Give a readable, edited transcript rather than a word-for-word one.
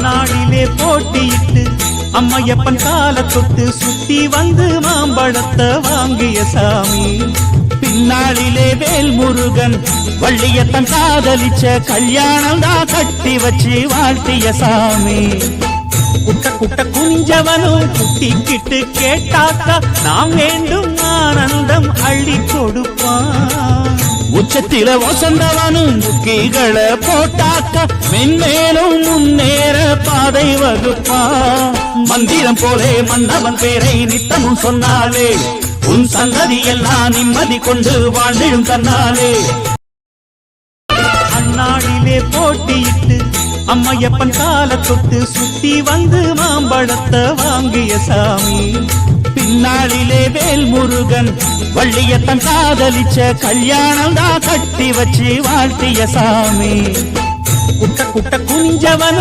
அந்நாளிலே போட்டியிட்டு அம்மையப்பன் கால தொட்டு சுத்தி வந்து மாம்பழத்தை வாங்கிய சாமி. பின்னாளிலே வேல் முருகன் வள்ளியத்தன் காதலிச்ச கல்யாணம் தான் கட்டி வச்சு வாழ்த்திய சாமி. குட்ட குட்ட குனிஞ்சவனும் குட்டிக்கிட்டு கேட்டாக்கா நாம் வேண்டும் ஆனந்தம் அள்ளி கொடுப்பான். உச்சத்தில வசந்தவனும் முக்கிகளை போட்டாக்கா மென்மேலும் முன்னேற பாதை வகுப்பான். மந்திரம் போலே மன்னவன் பேரை நித்தமும் சொன்னாலே உன் சந்ததி எல்லாம் நிம்மதி கொண்டு வாழ்ந்திடும் தன்னாலே. அந்நாளிலே போட்டியிட்டு அம்மையப்பன் கால தொட்டு சுத்தி வந்து மாம்பழத்தை வாங்கிய சாமி. பின்னாளிலே வேல் முருகன் வள்ளியத்தன் காதலிச்ச கல்யாணம் தான் கட்டி வச்சு வாழ்த்திய சாமி. குட்ட குட்ட குனிஞ்சவனும்